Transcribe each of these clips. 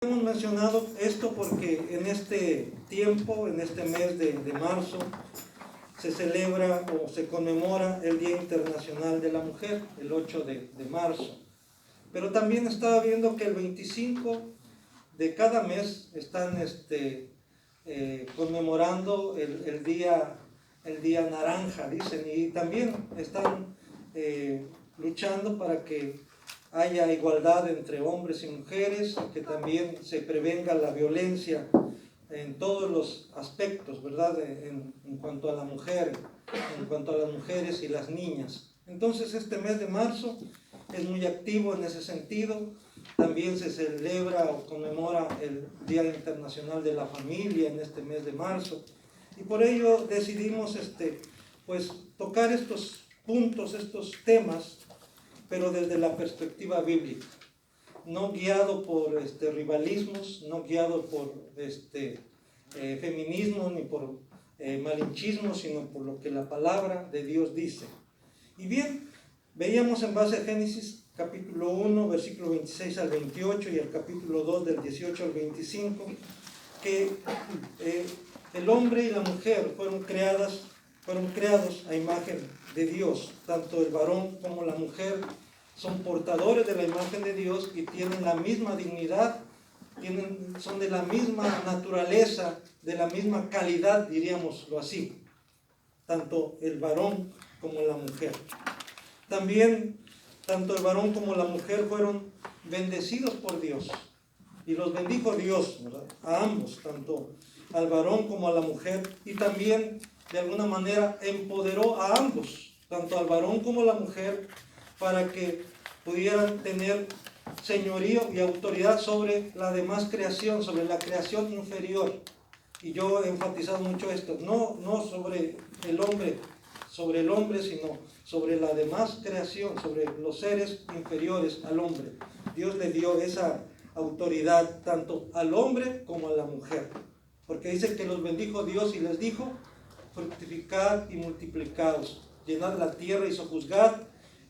Hemos mencionado esto porque en este tiempo, en este mes de marzo, se celebra o se conmemora el Día Internacional de la Mujer, el 8 de marzo. Pero también estaba viendo que el 25 de cada mes están conmemorando el día naranja, dicen, y también están luchando para que haya igualdad entre hombres y mujeres, que también se prevenga la violencia en todos los aspectos, ¿verdad? En cuanto a la mujer, en cuanto a las mujeres y las niñas. Entonces este mes de marzo es muy activo en ese sentido. También se celebra o conmemora el Día Internacional de la Familia en este mes de marzo. Y por ello decidimos pues, tocar estos puntos, estos temas, pero desde la perspectiva bíblica, no guiado por rivalismos, no guiado por feminismo ni por malinchismo, sino por lo que la palabra de Dios dice. Y bien, veíamos en base a Génesis capítulo 1, versículo 26 al 28 y el capítulo 2 del 18 al 25, que el hombre y la mujer fueron creados a imagen de Dios. Tanto el varón como la mujer son portadores de la imagen de Dios y tienen la misma dignidad, son de la misma naturaleza, de la misma calidad, diríamoslo así, tanto el varón como la mujer. También, tanto el varón como la mujer fueron bendecidos por Dios, y los bendijo Dios, ¿verdad? A ambos, tanto al varón como a la mujer, y también de alguna manera empoderó a ambos, tanto al varón como a la mujer, para que pudieran tener señorío y autoridad sobre la demás creación, sobre la creación inferior. Y yo he enfatizado mucho esto, no sobre el hombre, sino sobre la demás creación, sobre los seres inferiores al hombre. Dios le dio esa autoridad tanto al hombre como a la mujer, porque dice que los bendijo Dios y les dijo: fructificad y multiplicaos, llenad la tierra y sojuzgad,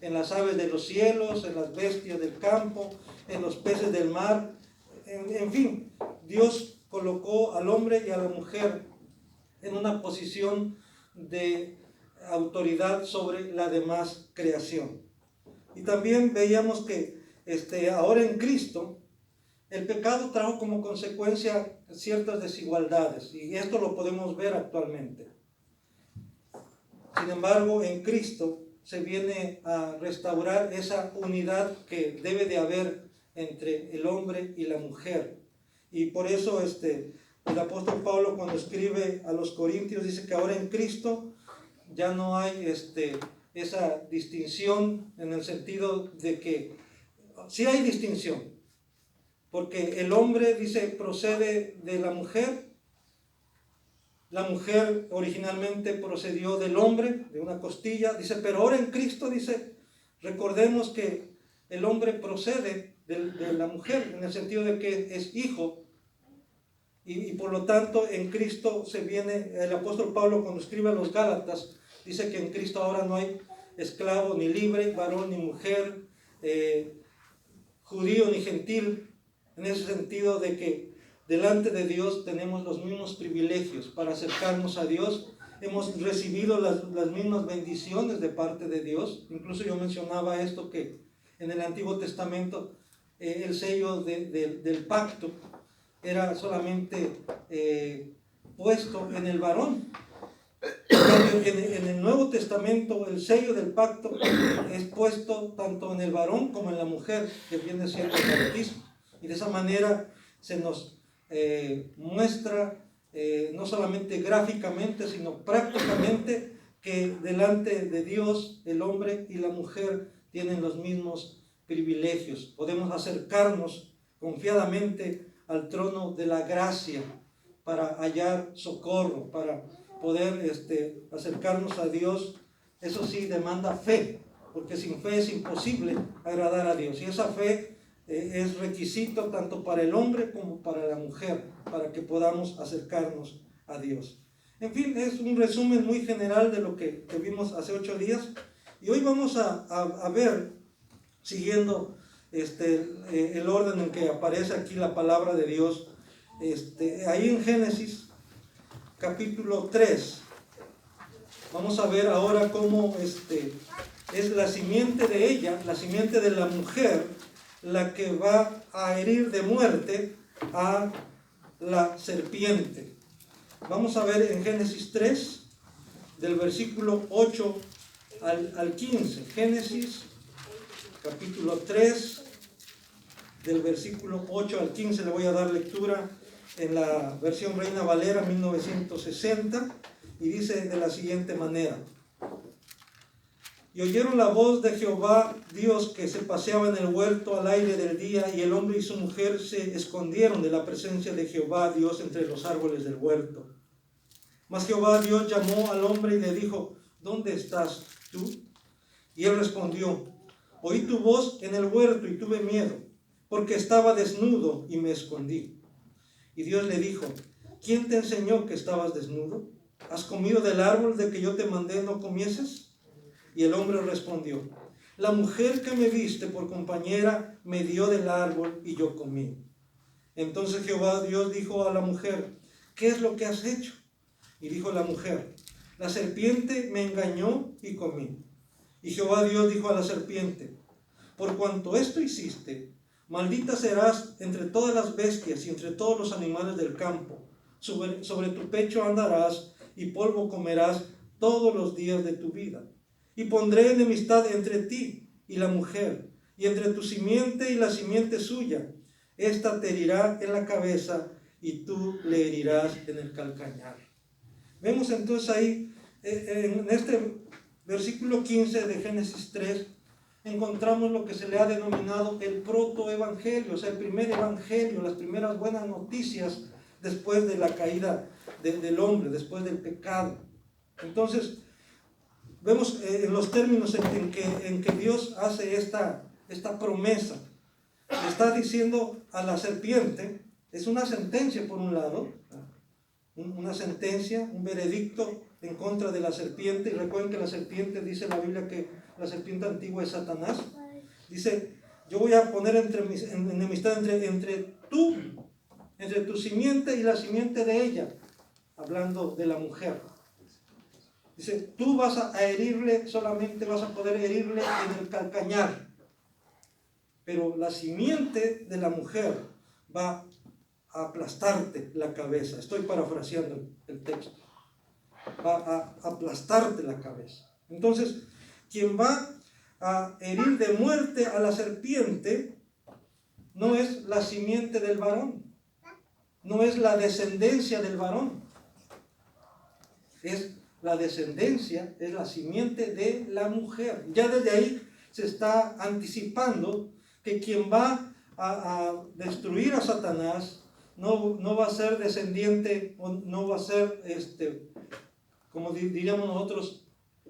en las aves de los cielos, en las bestias del campo, en los peces del mar. En fin, Dios colocó al hombre y a la mujer en una posición de autoridad sobre la demás creación. Y también veíamos que ahora en Cristo el pecado trajo como consecuencia ciertas desigualdades, y esto lo podemos ver actualmente. Sin embargo, en Cristo se viene a restaurar esa unidad que debe de haber entre el hombre y la mujer. Y por eso el apóstol Pablo, cuando escribe a los Corintios, dice que ahora en Cristo ya no hay esa distinción, en el sentido de que sí hay distinción, porque el hombre, dice, procede de la mujer originalmente procedió del hombre, de una costilla, dice, pero ahora en Cristo, dice, recordemos que el hombre procede de la mujer, en el sentido de que es hijo, y por lo tanto en Cristo se viene, el apóstol Pablo cuando escribe a los Gálatas, dice que en Cristo ahora no hay esclavo ni libre, varón ni mujer, judío ni gentil, en ese sentido de que delante de Dios tenemos los mismos privilegios para acercarnos a Dios. Hemos recibido las mismas bendiciones de parte de Dios. Incluso yo mencionaba esto, que en el Antiguo Testamento el sello del pacto era solamente puesto en el varón. En el Nuevo Testamento el sello del pacto es puesto tanto en el varón como en la mujer, que viene siendo el bautismo. Y de esa manera se nos muestra no solamente gráficamente, sino prácticamente, que delante de Dios el hombre y la mujer tienen los mismos privilegios. Podemos acercarnos confiadamente al trono de la gracia para hallar socorro, para poder acercarnos a Dios. Eso sí demanda fe, porque sin fe es imposible agradar a Dios, y esa fe es requisito tanto para el hombre como para la mujer, para que podamos acercarnos a Dios. En fin, es un resumen muy general de lo que vimos hace 8 días, y hoy vamos a ver, siguiendo el orden en que aparece aquí la palabra de Dios. Ahí en Génesis capítulo 3, vamos a ver ahora cómo es la simiente de ella, la simiente de la mujer, la que va a herir de muerte a la serpiente. Vamos a ver en Génesis 3, del versículo 8 al 15. Génesis capítulo 3, del versículo 8 al 15. Le voy a dar lectura en la versión Reina Valera 1960, y dice de la siguiente manera: y oyeron la voz de Jehová Dios que se paseaba en el huerto al aire del día, y el hombre y su mujer se escondieron de la presencia de Jehová Dios entre los árboles del huerto. Mas Jehová Dios llamó al hombre y le dijo: ¿dónde estás tú? Y él respondió: oí tu voz en el huerto y tuve miedo, porque estaba desnudo y me escondí. Y Dios le dijo: ¿quién te enseñó que estabas desnudo? ¿Has comido del árbol de que yo te mandé no comieses? Y el hombre respondió: la mujer que me viste por compañera me dio del árbol y yo comí. Entonces Jehová Dios dijo a la mujer: ¿qué es lo que has hecho? Y dijo la mujer: la serpiente me engañó y comí. Y Jehová Dios dijo a la serpiente: por cuanto esto hiciste, maldita serás entre todas las bestias y entre todos los animales del campo. Sobre tu pecho andarás y polvo comerás todos los días de tu vida. Y pondré enemistad entre ti y la mujer, y entre tu simiente y la simiente suya. Esta te herirá en la cabeza y tú le herirás en el calcañar. Vemos entonces ahí, en este versículo 15 de Génesis 3, encontramos lo que se le ha denominado el protoevangelio, o sea, el primer evangelio, las primeras buenas noticias después de la caída del hombre, después del pecado. Entonces, vemos en los términos en que Dios hace esta promesa. Le está diciendo a la serpiente, es una sentencia por un lado, una sentencia, un veredicto en contra de la serpiente. Y recuerden que la serpiente, dice la Biblia que la serpiente antigua es Satanás. Dice: yo voy a poner enemistad entre tu simiente y la simiente de ella, hablando de la mujer. Dice: tú vas a herirle, solamente vas a poder herirle en el calcañar, pero la simiente de la mujer va a aplastarte la cabeza. Estoy parafraseando el texto. Va a aplastarte la cabeza. Entonces, quien va a herir de muerte a la serpiente no es la simiente del varón, no es la descendencia del varón, es la descendencia, es la simiente de la mujer. Ya desde ahí se está anticipando que quien va a destruir a Satanás no va a ser descendiente, o no va a ser, como diríamos nosotros,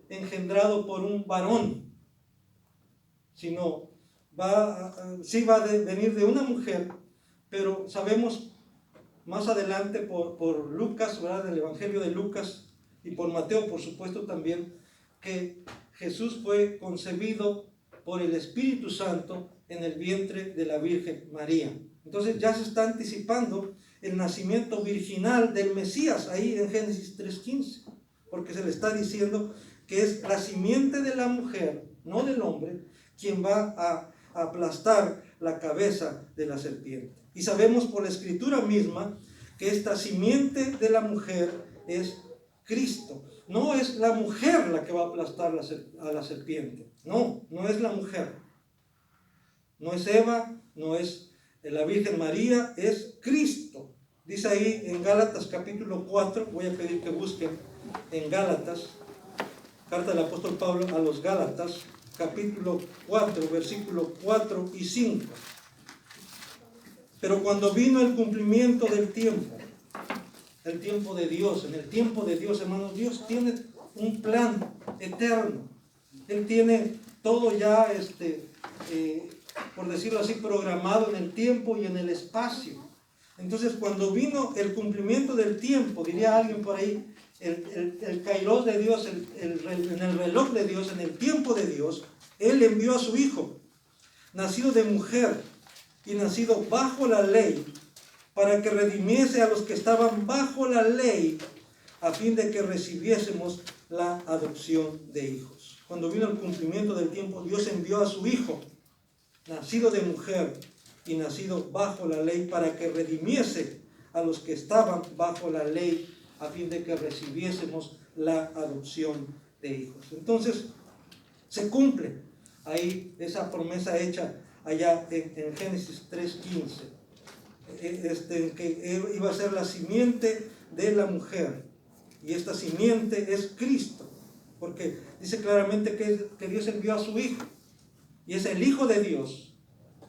engendrado por un varón, sino sí va a venir de una mujer. Pero sabemos más adelante por Lucas, ¿verdad?, del Evangelio de Lucas, y por Mateo, por supuesto, también, que Jesús fue concebido por el Espíritu Santo en el vientre de la Virgen María. Entonces ya se está anticipando el nacimiento virginal del Mesías ahí en Génesis 3:15, porque se le está diciendo que es la simiente de la mujer, no del hombre, quien va a aplastar la cabeza de la serpiente. Y sabemos por la Escritura misma que esta simiente de la mujer es Cristo. No es la mujer la que va a aplastar a la serpiente. No es la mujer. No es Eva, no es la Virgen María, es Cristo. Dice ahí en Gálatas capítulo 4, voy a pedir que busquen en Gálatas, carta del apóstol Pablo a los Gálatas, capítulo 4, versículo 4 y 5. Pero cuando vino el cumplimiento del tiempo, el tiempo de Dios, en el tiempo de Dios, hermanos, Dios tiene un plan eterno. Él tiene todo ya, por decirlo así, programado en el tiempo y en el espacio. Entonces, cuando vino el cumplimiento del tiempo, diría alguien por ahí, el kairos de Dios, en el reloj de Dios, en el tiempo de Dios, Él envió a su Hijo nacido de mujer y nacido bajo la ley, para que redimiese a los que estaban bajo la ley, a fin de que recibiésemos la adopción de hijos. Cuando vino el cumplimiento del tiempo, Dios envió a su Hijo, nacido de mujer y nacido bajo la ley, para que redimiese a los que estaban bajo la ley, a fin de que recibiésemos la adopción de hijos. Entonces, se cumple ahí esa promesa hecha allá en Génesis 3:15, que iba a ser la simiente de la mujer, y esta simiente es Cristo, porque dice claramente que Dios envió a su Hijo, y es el Hijo de Dios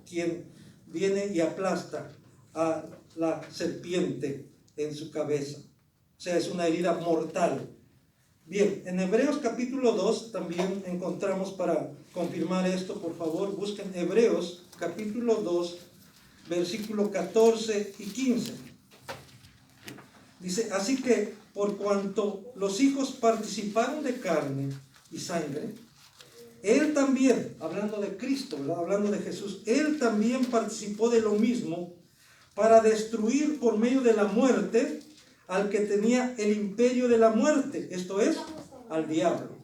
quien viene y aplasta a la serpiente en su cabeza. O sea, es una herida mortal. Bien, en Hebreos capítulo 2 también encontramos, para confirmar esto, por favor, busquen Hebreos capítulo 2, versículo 14 y 15. Dice, así que por cuanto los hijos participaron de carne y sangre, Él también, hablando de Cristo, ¿verdad? Hablando de Jesús, Él también participó de lo mismo, para destruir por medio de la muerte al que tenía el imperio de la muerte, esto es, al diablo,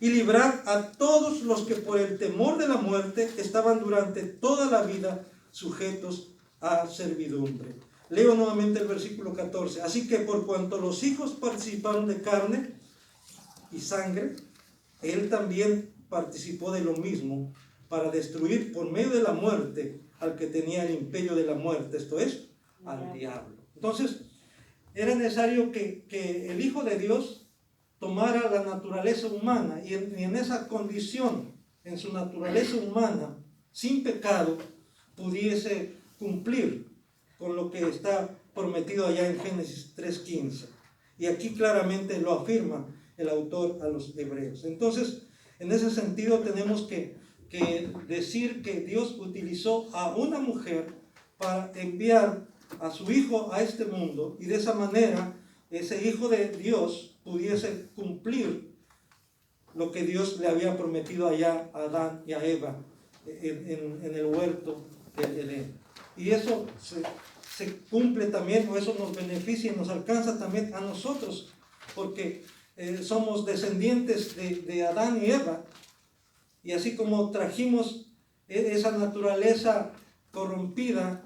y librar a todos los que por el temor de la muerte estaban durante toda la vida sujetos a servidumbre. Leo nuevamente el versículo 14. Así que por cuanto los hijos participaron de carne y sangre, Él también participó de lo mismo, para destruir por medio de la muerte al que tenía el imperio de la muerte, esto es, al diablo. Entonces, era necesario que el Hijo de Dios tomara la naturaleza humana, y en esa condición, en su naturaleza humana, sin pecado, pudiese cumplir con lo que está prometido allá en Génesis 3:15. Y aquí claramente lo afirma el autor a los hebreos. Entonces, en ese sentido tenemos que decir que Dios utilizó a una mujer para enviar a su Hijo a este mundo, y de esa manera ese Hijo de Dios pudiese cumplir lo que Dios le había prometido allá a Adán y a Eva en el huerto de Edén. Y eso se cumple también, o eso nos beneficia y nos alcanza también a nosotros, porque somos descendientes de Adán y Eva, y así como trajimos esa naturaleza corrompida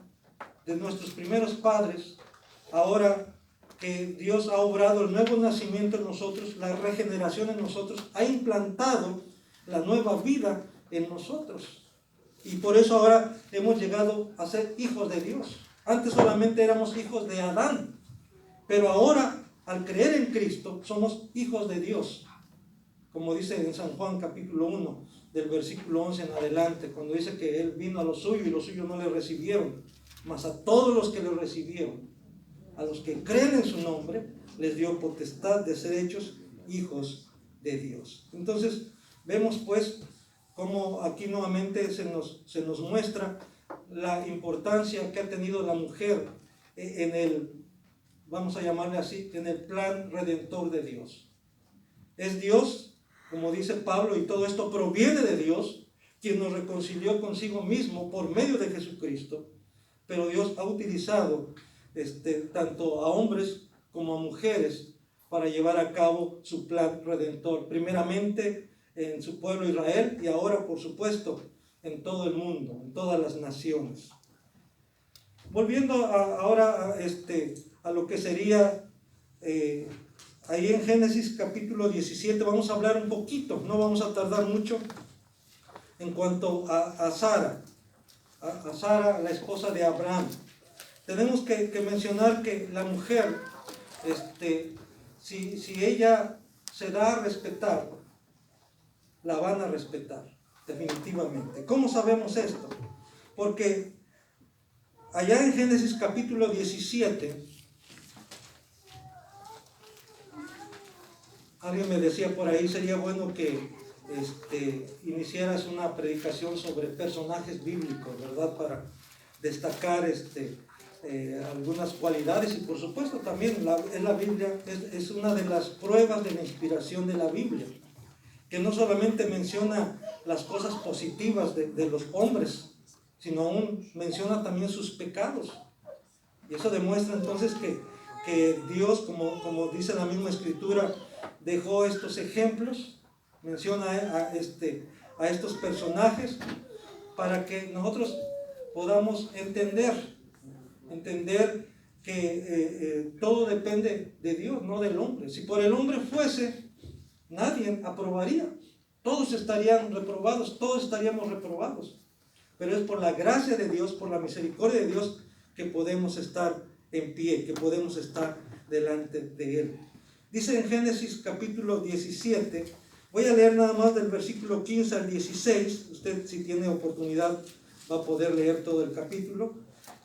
de nuestros primeros padres, ahora que Dios ha obrado el nuevo nacimiento en nosotros, la regeneración en nosotros, ha implantado la nueva vida en nosotros. Y por eso ahora hemos llegado a ser hijos de Dios. Antes solamente éramos hijos de Adán, pero ahora, al creer en Cristo, somos hijos de Dios. Como dice en San Juan capítulo 1, del versículo 11 en adelante, cuando dice que Él vino a los suyos y los suyos no le recibieron, mas a todos los que le recibieron, a los que creen en su nombre, les dio potestad de ser hechos hijos de Dios. Entonces, vemos pues cómo aquí nuevamente se nos muestra la importancia que ha tenido la mujer en el, vamos a llamarle así, en el plan redentor de Dios. Es Dios, como dice Pablo, y todo esto proviene de Dios, quien nos reconcilió consigo mismo por medio de Jesucristo. Pero Dios ha utilizado tanto a hombres como a mujeres para llevar a cabo su plan redentor. Primeramente en su pueblo Israel, y ahora, por supuesto, en todo el mundo, en todas las naciones. Volviendo ahora a lo que sería ahí en Génesis capítulo 17, vamos a hablar un poquito, no vamos a tardar mucho, en cuanto a Sara, la esposa de Abraham. Tenemos que mencionar que la mujer, si ella se da a respetar, la van a respetar, definitivamente. ¿Cómo sabemos esto? Porque allá en Génesis capítulo 17, alguien me decía por ahí, sería bueno que iniciaras una predicación sobre personajes bíblicos, ¿verdad? Para destacar algunas cualidades, y por supuesto también en la Biblia es una de las pruebas de la inspiración de la Biblia, que no solamente menciona las cosas positivas de los hombres sino aún menciona también sus pecados. Y eso demuestra entonces que Dios, como dice la misma escritura, dejó estos ejemplos, menciona a estos personajes, para que nosotros podamos entender que todo depende de Dios, no del hombre. Si por el hombre fuese, nadie aprobaría. Todos estarían reprobados, todos estaríamos reprobados. Pero es por la gracia de Dios, por la misericordia de Dios, que podemos estar en pie, que podemos estar delante de Él. Dice en Génesis capítulo 17, voy a leer nada más del versículo 15 al 16. Usted, si tiene oportunidad, va a poder leer todo el capítulo.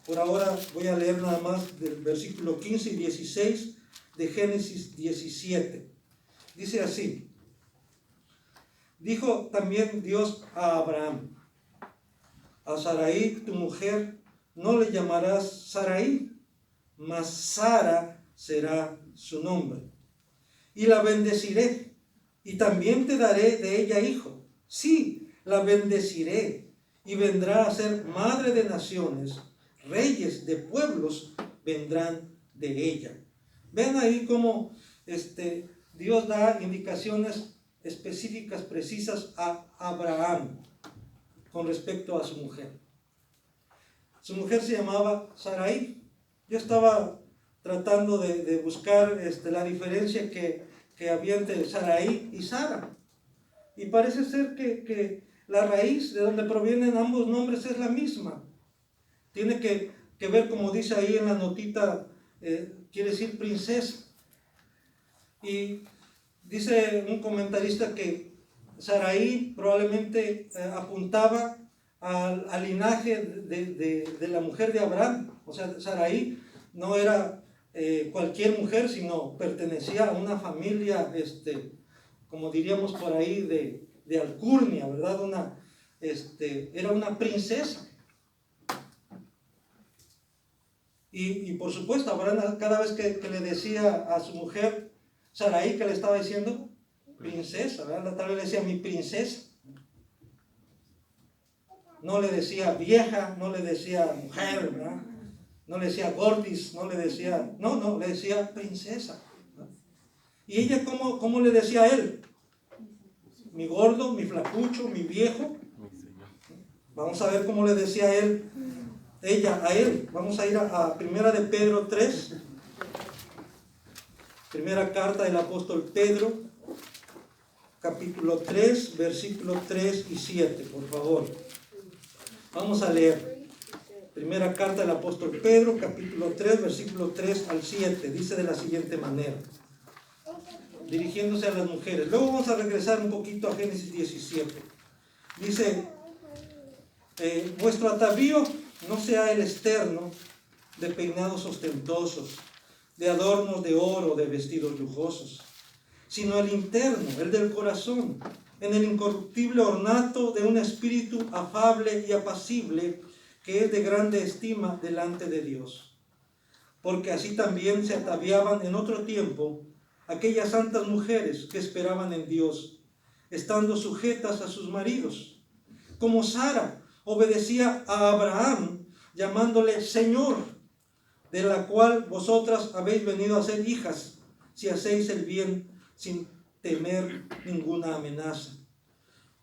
Por ahora voy a leer nada más del versículo 15 y 16 de Génesis 17. Dice así: dijo también Dios a Abraham: a Sarai, tu mujer, no le llamarás Sarai, mas Sara será su nombre. Y la bendeciré, y también te daré de ella hijo. Sí, la bendeciré, y vendrá a ser madre de naciones. Reyes de pueblos vendrán de ella. Ven ahí cómo Dios da indicaciones específicas, precisas a Abraham con respecto a su mujer. Su mujer se llamaba Sarai. Yo estaba tratando de buscar la diferencia que había entre Sarai y Sara. Y parece ser que la raíz de donde provienen ambos nombres es la misma. Tiene que ver, como dice ahí en la notita, quiere decir princesa. Y dice un comentarista que Sarai probablemente apuntaba al linaje de la mujer de Abraham. O sea, Sarai no era cualquier mujer, sino pertenecía a una familia, como diríamos por ahí, de alcurnia, ¿verdad? Era una princesa. Y por supuesto, Abraham, cada vez que le decía a su mujer Sarai, que le estaba diciendo princesa, ¿verdad? Tal vez le decía mi princesa. No le decía vieja, no le decía mujer, ¿verdad? No le decía gordis, no le decía, le decía princesa, ¿verdad? Y ella, ¿cómo le decía a él? Mi gordo, mi flacucho, mi viejo. Vamos a ver cómo le decía ella a él. Vamos a ir a Primera de Pedro 3. Primera carta del apóstol Pedro, capítulo 3, versículos 3 y 7, por favor. Vamos a leer. Primera carta del apóstol Pedro, capítulo 3, versículo 3 al 7. Dice de la siguiente manera, dirigiéndose a las mujeres. Luego vamos a regresar un poquito a Génesis 17. Dice, vuestro atavío no sea el externo, de peinados ostentosos, de adornos de oro, de vestidos lujosos, sino el interno, el del corazón, en el incorruptible ornato de un espíritu afable y apacible, que es de grande estima delante de Dios. Porque así también se ataviaban en otro tiempo aquellas santas mujeres que esperaban en Dios, estando sujetas a sus maridos, como Sara obedecía a Abraham, llamándole Señor, de la cual vosotras habéis venido a ser hijas, si hacéis el bien sin temer ninguna amenaza.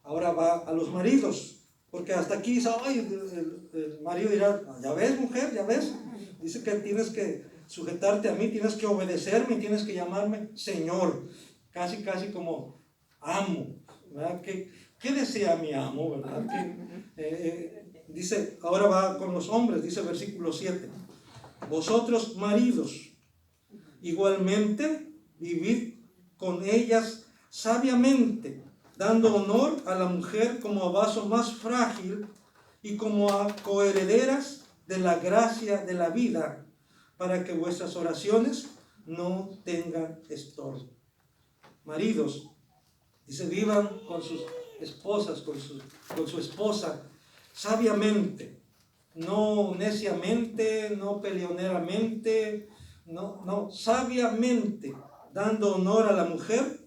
Ahora va a los maridos, porque hasta aquí dice, ay, el marido dirá, ya ves, mujer, ya ves, dice que tienes que sujetarte a mí, tienes que obedecerme, tienes que llamarme Señor, casi como amo, ¿verdad? ¿Qué desea mi amo, verdad? Dice, ahora va con los hombres, dice el versículo 7. Vosotros, maridos, igualmente vivid con ellas sabiamente, dando honor a la mujer como a vaso más frágil y como a coherederas de la gracia de la vida, para que vuestras oraciones no tengan estorbo. Maridos, dice, vivan con sus esposas, con su esposa, sabiamente, no neciamente, no peleoneramente, no, sabiamente, dando honor a la mujer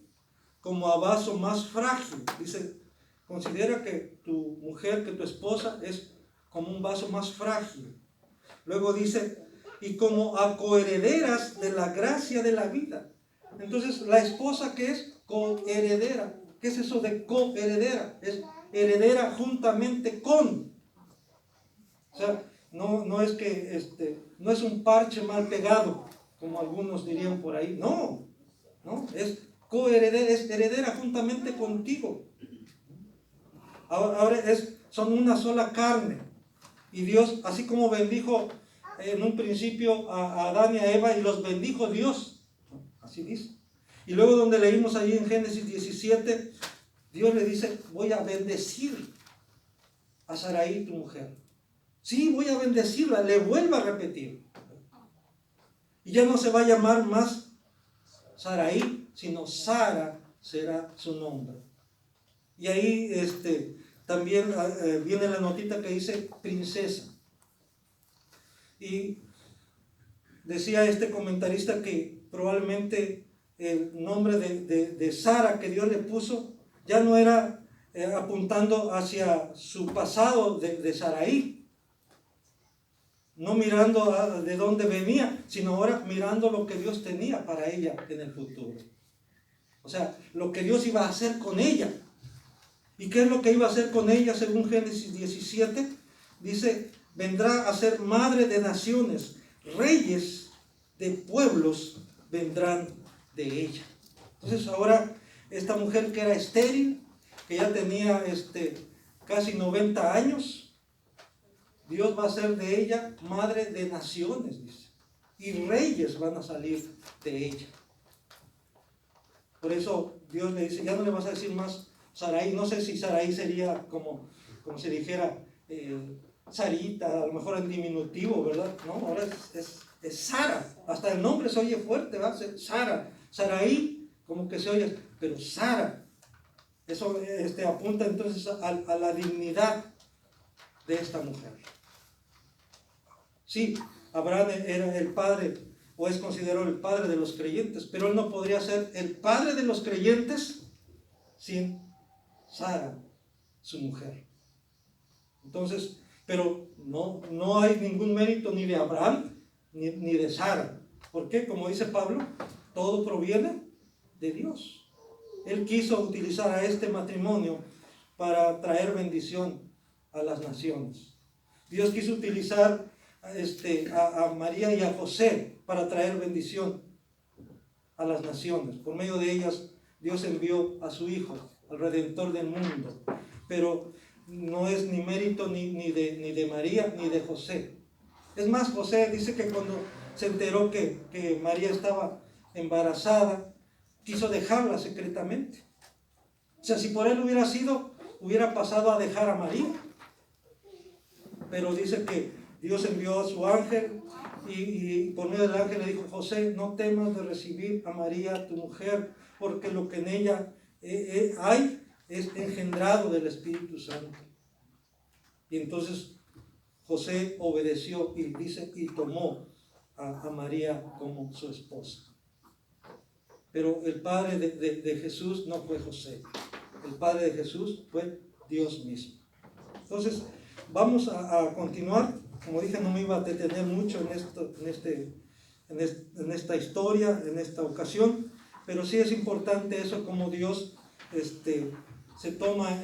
como a vaso más frágil. Dice, considera que tu mujer, que tu esposa es como un vaso más frágil. Luego dice, y como a coherederas de la gracia de la vida. Entonces, la esposa, ¿qué es? Coheredera. ¿Qué es eso de coheredera? Es heredera juntamente con. O sea, no es que no es un parche mal pegado, como algunos dirían por ahí. No, es coheredera, es heredera juntamente contigo. Ahora son una sola carne. Y Dios, así como bendijo en un principio a Adán y a Eva, y los bendijo Dios. Así dice. Y luego donde leímos allí en Génesis 17, Dios le dice, voy a bendecir a Sarai, tu mujer. Sí, voy a bendecirla, le vuelvo a repetir. Y ya no se va a llamar más Sarai, sino Sara será su nombre. Y ahí también viene la notita que dice princesa. Y decía este comentarista que probablemente el nombre de Sara que Dios le puso ya no era apuntando hacia su pasado de Sarai, no mirando de dónde venía, sino ahora mirando lo que Dios tenía para ella en el futuro. O sea, lo que Dios iba a hacer con ella. ¿Y qué es lo que iba a hacer con ella según Génesis 17? Dice, vendrá a ser madre de naciones, reyes de pueblos vendrán de ella. Entonces ahora esta mujer que era estéril, que ya tenía casi 90 años, Dios va a hacer de ella madre de naciones, dice. Y reyes van a salir de ella. Por eso Dios le dice, ya no le vas a decir más Sarai. No sé si Sarai sería como se dijera Sarita, a lo mejor en diminutivo, ¿verdad? No, ahora es Sara. Hasta el nombre se oye fuerte, ¿verdad? Sara. Sarai, como que se oye, pero Sara. Eso apunta entonces a la dignidad de esta mujer. Sí, Abraham era el padre, o es considerado el padre de los creyentes, pero él no podría ser el padre de los creyentes sin Sara, su mujer. Entonces, pero no hay ningún mérito ni de Abraham ni de Sara. ¿Por qué? Como dice Pablo, todo proviene de Dios. Él quiso utilizar a este matrimonio para traer bendición a las naciones. Dios quiso utilizar a María y a José para traer bendición a las naciones. Por medio de ellas, Dios envió a su Hijo, al Redentor del mundo. Pero no es ni mérito ni de María ni de José. Es más, José dice que cuando se enteró que María estaba embarazada, quiso dejarla secretamente. O sea, si por él hubiera sido, hubiera pasado a dejar a María. Pero dice que Dios envió a su ángel y por medio del ángel le dijo, José, no temas de recibir a María, tu mujer, porque lo que en ella hay es engendrado del Espíritu Santo. Y entonces José obedeció y dice, y tomó a María como su esposa. Pero el padre de Jesús no fue José. El padre de Jesús fue Dios mismo. Entonces, vamos a continuar. Como dije, no me iba a detener mucho en esta historia, en esta ocasión, pero sí es importante eso, como Dios se toma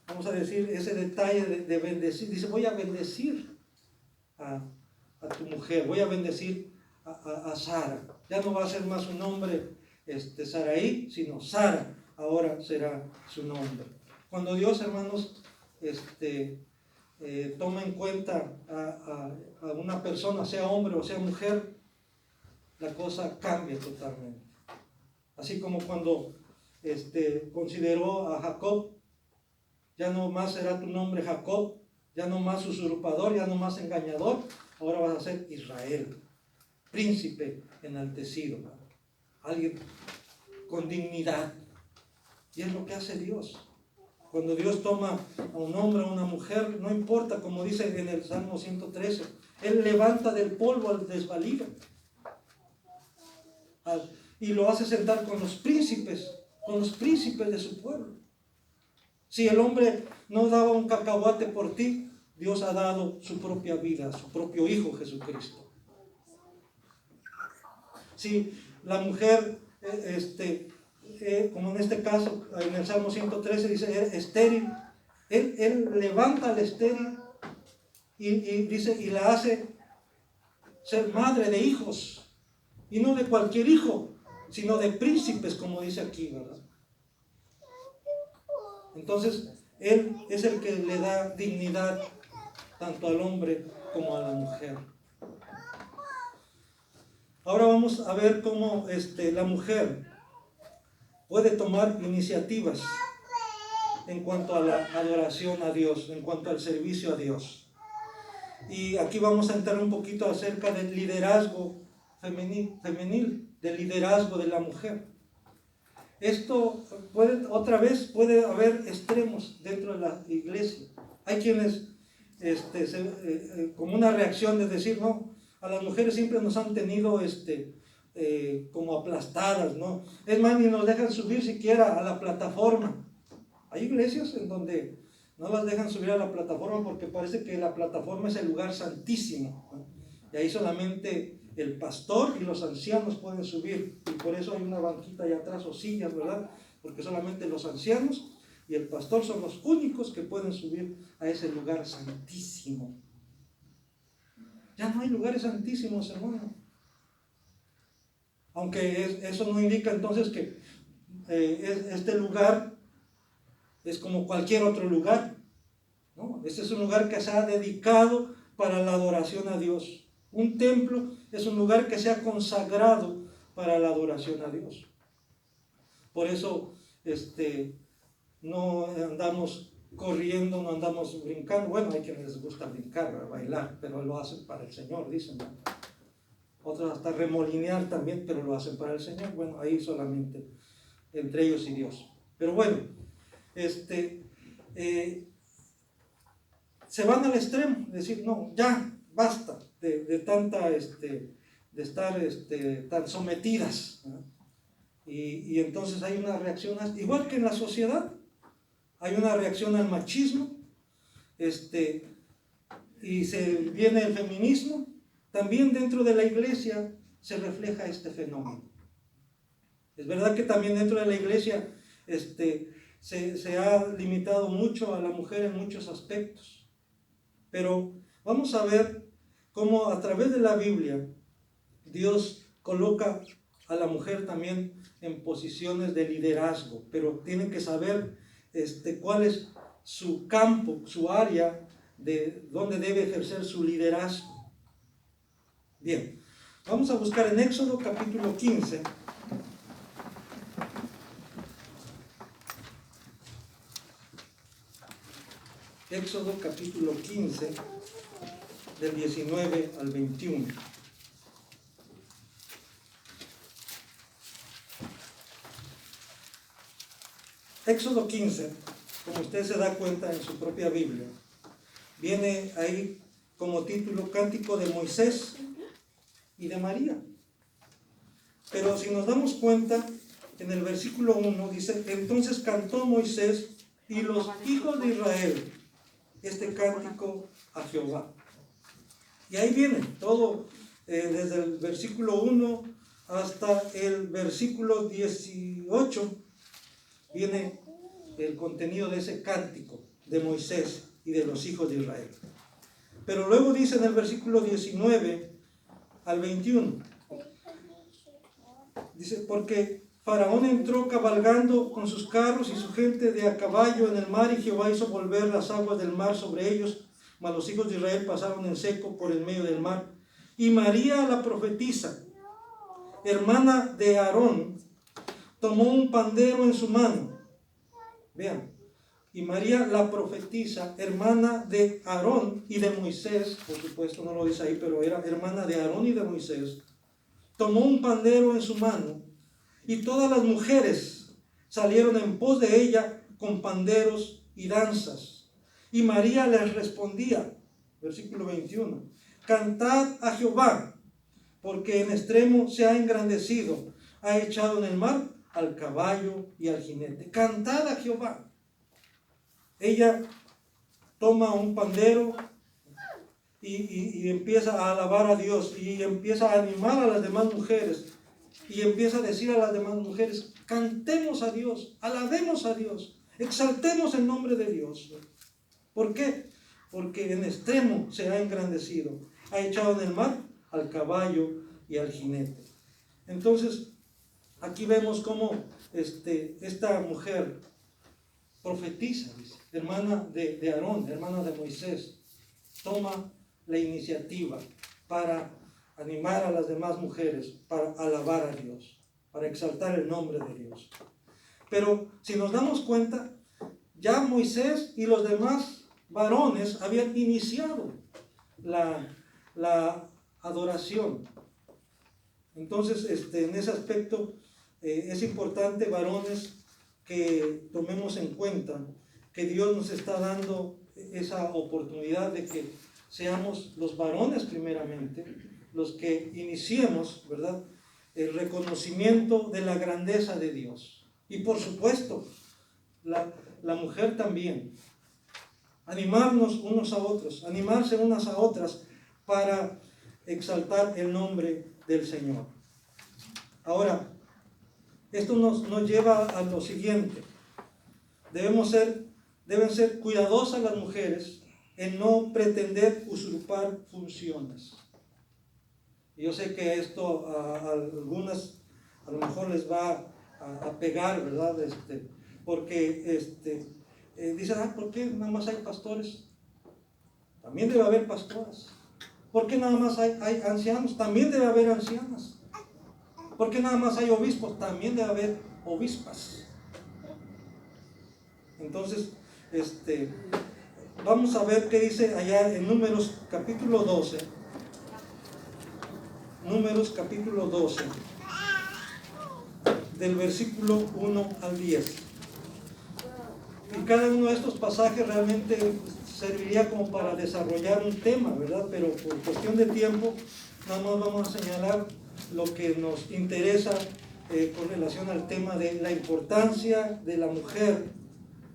vamos a decir, ese detalle de bendecir. Dice, voy a bendecir a tu mujer, voy a bendecir a Sara. Ya no va a ser más su nombre Sarai, sino Sara, ahora será su nombre. Cuando Dios, hermanos, toma en cuenta a una persona, sea hombre o sea mujer, la cosa cambia totalmente. Así como cuando consideró a Jacob, ya no más será tu nombre Jacob, ya no más usurpador, ya no más engañador, ahora vas a ser Israel, príncipe enaltecido, ¿no? Alguien con dignidad. Y es lo que hace Dios. Cuando Dios toma a un hombre o a una mujer, no importa, como dice en el Salmo 113, Él levanta del polvo al desvalido y lo hace sentar con los príncipes de su pueblo. Si el hombre no daba un cacahuate por ti, Dios ha dado su propia vida, su propio Hijo Jesucristo. Si la mujer, como en este caso, en el Salmo 113 dice, estéril, él levanta al estéril y dice, y la hace ser madre de hijos, y no de cualquier hijo, sino de príncipes, como dice aquí, ¿verdad? Entonces, Él es el que le da dignidad tanto al hombre como a la mujer. Ahora vamos a ver cómo la mujer puede tomar iniciativas en cuanto a la adoración a Dios, en cuanto al servicio a Dios. Y aquí vamos a entrar un poquito acerca del liderazgo femenil, del liderazgo de la mujer. Esto puede haber extremos dentro de la iglesia. Hay quienes, como una reacción de decir, no, a las mujeres siempre nos han tenido como aplastadas, ¿no? Es más, ni nos dejan subir siquiera a la plataforma. Hay iglesias en donde no las dejan subir a la plataforma porque parece que la plataforma es el lugar santísimo, ¿no? Y ahí solamente el pastor y los ancianos pueden subir, y por eso hay una banquita allá atrás o sillas, ¿verdad? Porque solamente los ancianos y el pastor son los únicos que pueden subir a ese lugar santísimo. Ya no hay lugares santísimos, hermano. Aunque eso no indica entonces que este lugar es como cualquier otro lugar, ¿no? Este es un lugar que se ha dedicado para la adoración a Dios. Un templo es un lugar que se ha consagrado para la adoración a Dios. Por eso no andamos corriendo, no andamos brincando. Bueno, hay quienes les gusta brincar, bailar, pero lo hacen para el Señor, dicen, ¿no? Otros hasta remolinear también, pero lo hacen para el Señor. Bueno, ahí solamente entre ellos y Dios. Pero bueno, se van al extremo, decir, no, ya, basta de tanta, de estar tan sometidas, ¿no? Y entonces hay una reacción, igual que en la sociedad, hay una reacción al machismo, y se viene el feminismo. También dentro de la iglesia se refleja este fenómeno. Es verdad que también dentro de la iglesia se ha limitado mucho a la mujer en muchos aspectos, pero vamos a ver cómo a través de la Biblia Dios coloca a la mujer también en posiciones de liderazgo, pero tienen que saber cuál es su campo, su área de donde debe ejercer su liderazgo. Bien, vamos a buscar en Éxodo capítulo 15. Éxodo capítulo 15, del 19 al 21. Éxodo 15, como usted se da cuenta en su propia Biblia, viene ahí como título Cántico de Moisés y de María. Pero si nos damos cuenta, en el versículo 1 dice, entonces cantó Moisés y los hijos de Israel este cántico a Jehová. Y ahí viene todo, desde el versículo 1 hasta el versículo 18, viene el contenido de ese cántico de Moisés y de los hijos de Israel. Pero luego dice en el versículo 19 al 21, dice, porque Faraón entró cabalgando con sus carros y su gente de a caballo en el mar, y Jehová hizo volver las aguas del mar sobre ellos, mas los hijos de Israel pasaron en seco por el medio del mar. Y María la profetisa, hermana de Aarón, tomó un pandero en su mano. Vean, y María la profetisa, hermana de Aarón y de Moisés, por supuesto no lo dice ahí, pero era hermana de Aarón y de Moisés, tomó un pandero en su mano, y todas las mujeres salieron en pos de ella con panderos y danzas. Y María les respondía, versículo 21, cantad a Jehová, porque en extremo se ha engrandecido, ha echado en el mar al caballo y al jinete. Cantad a Jehová. Ella toma un pandero y empieza a alabar a Dios y empieza a animar a las demás mujeres y empieza a decir a las demás mujeres, cantemos a Dios, alabemos a Dios, exaltemos el nombre de Dios. ¿Por qué? Porque en extremo se ha engrandecido, ha echado en el mar al caballo y al jinete. Entonces, aquí vemos cómo esta mujer profetiza, dice, hermana de Aarón, hermana de Moisés, toma la iniciativa para animar a las demás mujeres, para alabar a Dios, para exaltar el nombre de Dios. Pero si nos damos cuenta, ya Moisés y los demás varones habían iniciado la adoración. Entonces, en ese aspecto es importante, varones, que tomemos en cuenta que Dios nos está dando esa oportunidad de que seamos los varones primeramente, los que iniciemos, ¿verdad?, el reconocimiento de la grandeza de Dios. Y por supuesto, la mujer también. Animarnos unos a otros, animarse unas a otras para exaltar el nombre del Señor. Ahora, esto nos lleva a lo siguiente. Deben ser cuidadosas las mujeres en no pretender usurpar funciones. Yo sé que esto a algunas a lo mejor les va a pegar, ¿verdad? Porque dicen, ¿por qué nada más hay pastores? También debe haber pastoras. ¿Por qué nada más hay ancianos? También debe haber ancianas. ¿Por qué nada más hay obispos? También debe haber obispas. Entonces, vamos a ver qué dice allá en Números capítulo 12. Números capítulo 12, del versículo 1 al 10. Y cada uno de estos pasajes realmente serviría como para desarrollar un tema, ¿verdad? Pero por cuestión de tiempo, nada más vamos a señalar lo que nos interesa con relación al tema de la importancia de la mujer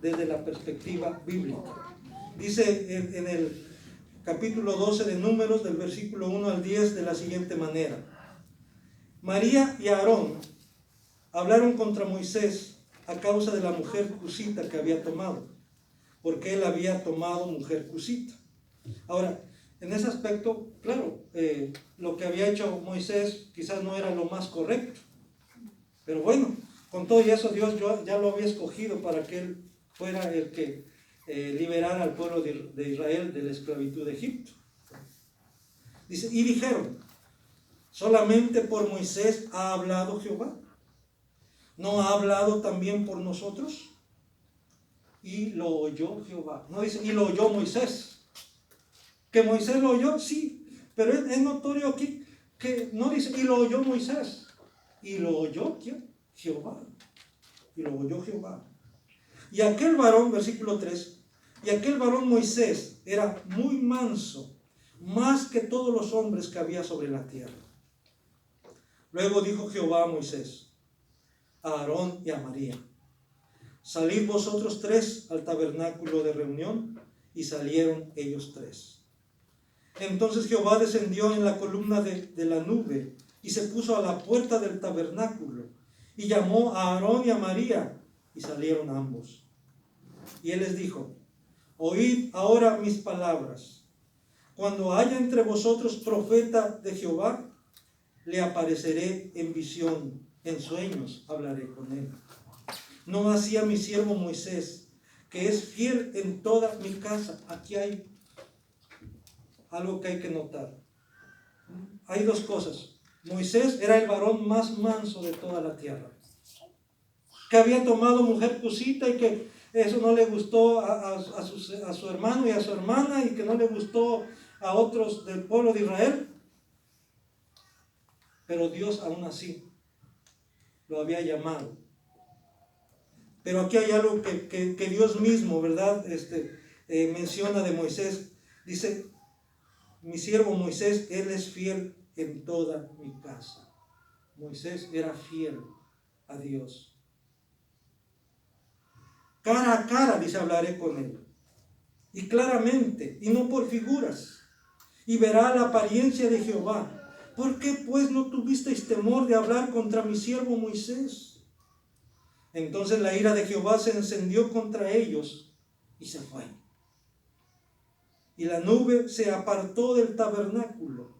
desde la perspectiva bíblica. Dice en el capítulo 12 de Números, del versículo 1 al 10, de la siguiente manera: María y Aarón hablaron contra Moisés a causa de la mujer cusita que había tomado, porque él había tomado mujer cusita. Ahora, en ese aspecto, claro, lo que había hecho Moisés quizás no era lo más correcto, pero bueno, con todo y eso Dios ya lo había escogido para que él fuera el que liberara al pueblo de Israel de la esclavitud de Egipto. Dice, y dijeron, solamente por Moisés ha hablado Jehová, ¿no ha hablado también por nosotros? Y lo oyó Jehová. No dice, y lo oyó Moisés. ¿Que Moisés lo oyó? Sí, pero es notorio aquí que no dice, y lo oyó Moisés. ¿Y lo oyó quién? Jehová. Y lo oyó Jehová. Y aquel varón, versículo 3, y aquel varón Moisés era muy manso, más que todos los hombres que había sobre la tierra. Luego dijo Jehová a Moisés, a Aarón y a María, salid vosotros tres al tabernáculo de reunión. Y salieron ellos tres. Entonces Jehová descendió en la columna de la nube y se puso a la puerta del tabernáculo y llamó a Aarón y a María, y salieron ambos. Y él les dijo, oíd ahora mis palabras. Cuando haya entre vosotros profeta de Jehová, le apareceré en visión, en sueños hablaré con él. No así a mi siervo Moisés, que es fiel en toda mi casa. Aquí hay algo que hay que notar. Hay dos cosas. Moisés era el varón más manso de toda la tierra, que había tomado mujer cusita y que eso no le gustó a su hermano y a su hermana, y que no le gustó a otros del pueblo de Israel. Pero Dios aún así lo había llamado. Pero aquí hay algo que Dios mismo, ¿verdad? Menciona de Moisés. Dice, mi siervo Moisés, él es fiel en toda mi casa. Moisés era fiel a Dios. Cara a cara, dice, hablaré con él. y claramente, y no por figuras, y verá la apariencia de Jehová. ¿Por qué pues no tuvisteis temor de hablar contra mi siervo Moisés? Entonces la ira de Jehová se encendió contra ellos y se fue. Y la nube se apartó del tabernáculo.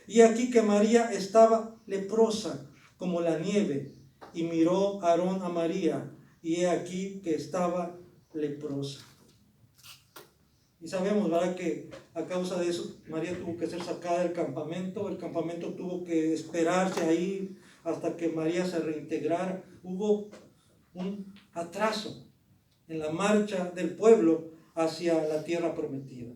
Y aquí que María estaba leprosa como la nieve. Y miró Aarón a María, y he aquí que estaba leprosa. Y sabemos, ¿verdad?, que a causa de eso María tuvo que ser sacada del campamento. El campamento tuvo que esperarse ahí hasta que María se reintegrara. Hubo un atraso en la marcha del pueblo hacia la tierra prometida.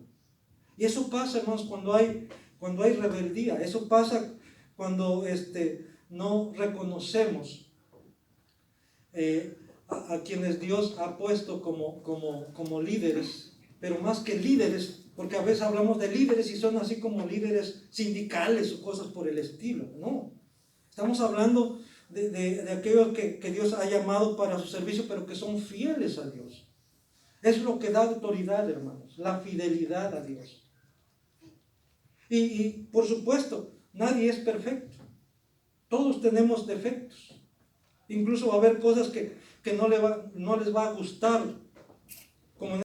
Y eso pasa, hermanos, cuando hay rebeldía. Eso pasa cuando no reconocemos a quienes Dios ha puesto como líderes. Pero más que líderes, porque a veces hablamos de líderes y son así como líderes sindicales o cosas por el estilo. No, estamos hablando de aquellos que Dios ha llamado para su servicio, pero que son fieles a Dios. Es lo que da autoridad, hermanos, la fidelidad a Dios. Y por supuesto, nadie es perfecto. Todos tenemos defectos. Incluso va a haber cosas que no les va a gustar